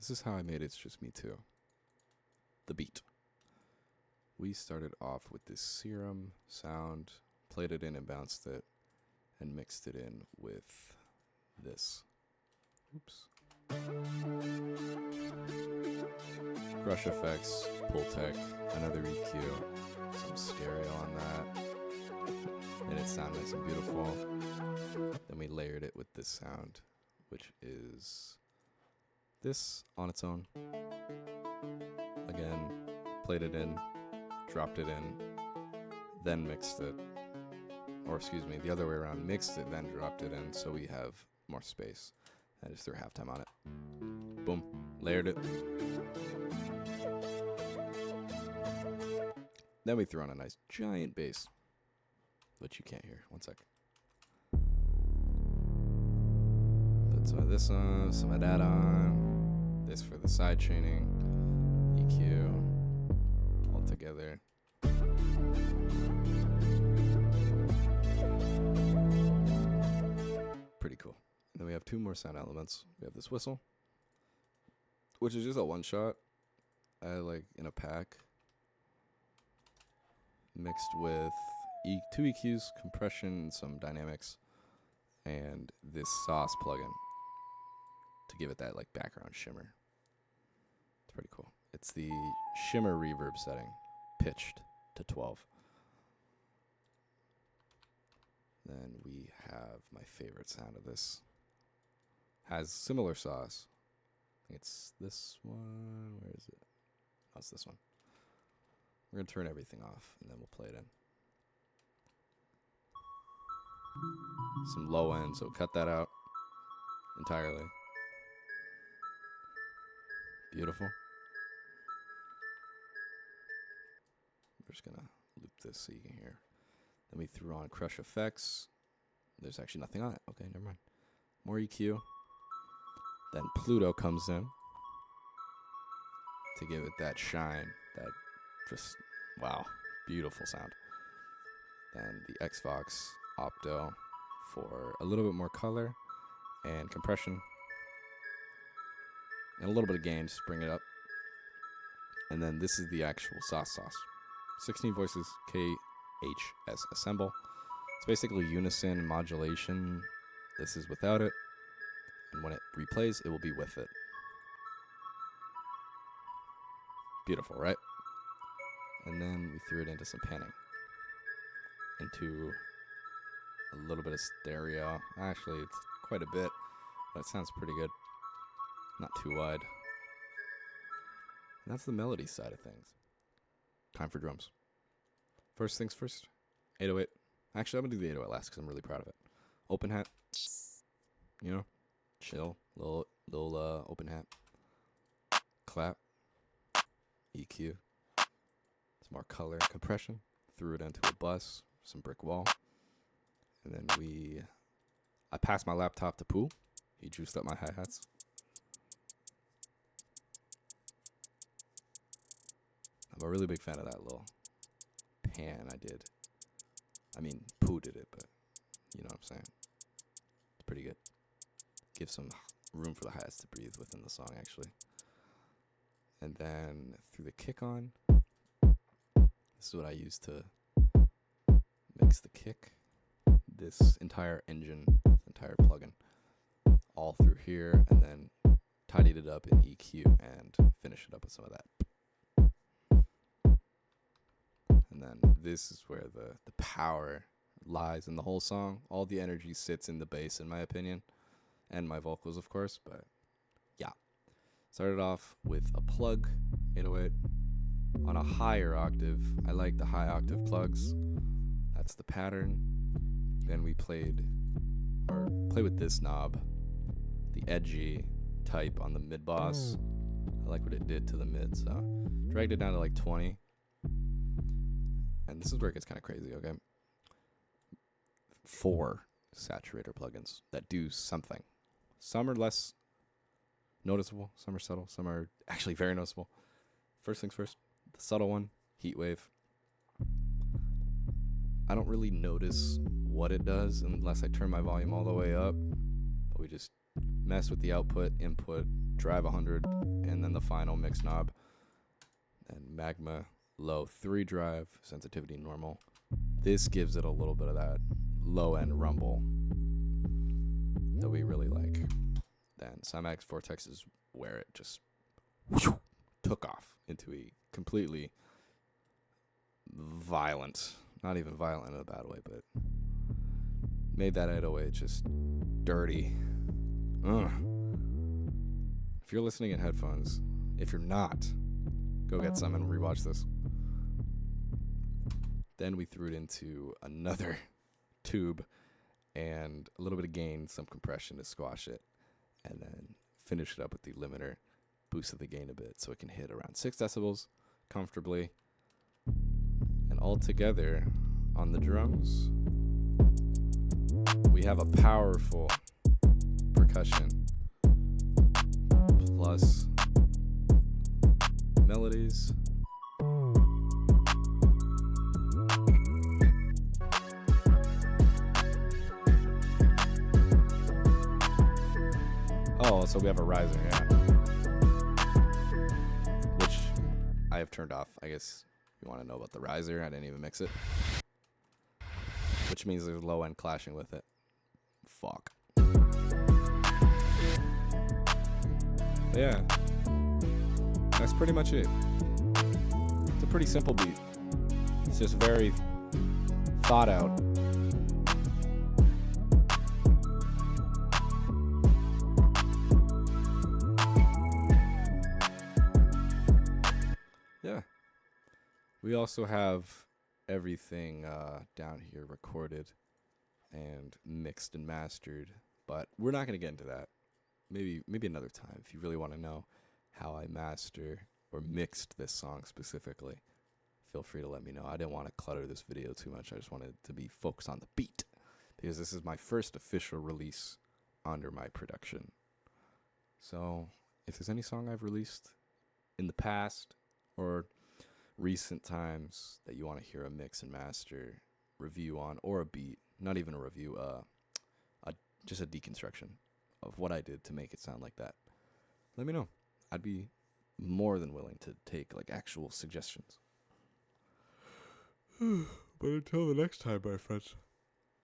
This is how I made It's Just Me Too. The beat. We started off with this serum sound, played it in and bounced it, and mixed it in with this. Oops. Crush effects, Pultec, another EQ, some stereo on that, and it sounded nice and beautiful. Then we layered it with this sound, which is this on its own. Again, played it in, dropped it in, then mixed it. Or excuse me, the other way around, mixed it, then dropped it in, so we have more space. I just threw halftime on it. Boom, layered it. Then we threw on a nice giant bass, which you can't hear. One sec. Put some of this on, some of that on. This for the side chaining, EQ, all together. Pretty cool. And then we have two more sound elements. We have this whistle, which is just a one shot. I like in a pack, mixed with two EQs, compression, some dynamics, and this sauce plugin to give it that like background shimmer. It's pretty cool. It's the shimmer reverb setting, pitched to 12. Then we have my favorite sound of this. Has similar sauce. I think it's this one. Where is it? Oh, it's this one. We're going to turn everything off, and then we'll play it in. Some low end, so cut that out entirely. Beautiful. We're just going to loop this so you can hear. Then we threw on Crush Effects. There's actually nothing on it. Okay, never mind. More EQ. Then Pluto comes in to give it that shine, that just, wow, beautiful sound. Then the Xvox Opto for a little bit more color and compression. And a little bit of gain, just bring it up. And then this is the actual sauce. 16 voices, KHS Assemble. It's basically unison modulation. This is without it. And when it replays, it will be with it. Beautiful, right? And then we threw it into some panning. Into a little bit of stereo. Actually, it's quite a bit, but it sounds pretty good. Not too wide. And that's the melody side of things. Time for drums. First things first, 808. Actually, I'm going to do the 808 last because I'm really proud of it. Open hat. You know, chill. Little open hat. Clap. EQ. Some more color. Compression. Threw it into a bus. Some brick wall. And then I passed my laptop to Pooh. He juiced up my hi-hats. I'm a really big fan of that little pan I did. I mean, Pooh did it, but you know what I'm saying. It's pretty good. Gives some room for the hi-hats to breathe within the song, actually. And then through the kick on, this is what I use to mix the kick. This entire engine, this entire plugin, all through here, and then tidied it up in EQ and finished it up with some of that. And then this is where the power lies in the whole song. All the energy sits in the bass, in my opinion, and my vocals, of course. But yeah, started off with a plug, 808, on a higher octave. I like the high octave plugs. That's the pattern. Then we played with this knob, the edgy type on the mid boss. I like what it did to the mid, so dragged it down to like 20. And this is where it gets kind of crazy, okay? 4 saturator plugins that do something. Some are less noticeable, some are subtle, some are actually very noticeable. First things first, the subtle one, Heatwave. I don't really notice what it does unless I turn my volume all the way up. But we just mess with the output, input, drive 100, and then the final mix knob. And magma low 3 drive, sensitivity normal. This gives it a little bit of that low end rumble that we really like. Then Cymax Vortex is where it just took off into a completely violent, not even violent in a bad way, but made that 808 just dirty. Ugh. If you're listening in headphones, if you're not, go get some and rewatch this. Then we threw it into another tube and a little bit of gain, some compression to squash it, and then finish it up with the limiter, boosted the gain a bit so it can hit around 6 decibels comfortably. And all together on the drums, we have a powerful percussion plus melodies. Oh, so we have a riser, yeah. Which I have turned off. I guess you want to know about the riser. I didn't even mix it. Which means there's low end clashing with it. Fuck. But yeah. That's pretty much it. It's a pretty simple beat. It's just very thought out. Yeah. We also have everything down here recorded and mixed and mastered, but we're not going to get into that. Maybe another time if you really want to know how I master or mixed this song specifically. Feel free to let me know. I didn't want to clutter this video too much. I just wanted to be focused on the beat because this is my first official release under my production. So if there's any song I've released in the past or recent times that you want to hear a mix and master review on, or a beat, not even a review, just a deconstruction of what I did to make it sound like that, let me know. I'd be more than willing to take like actual suggestions. But until the next time, my friends.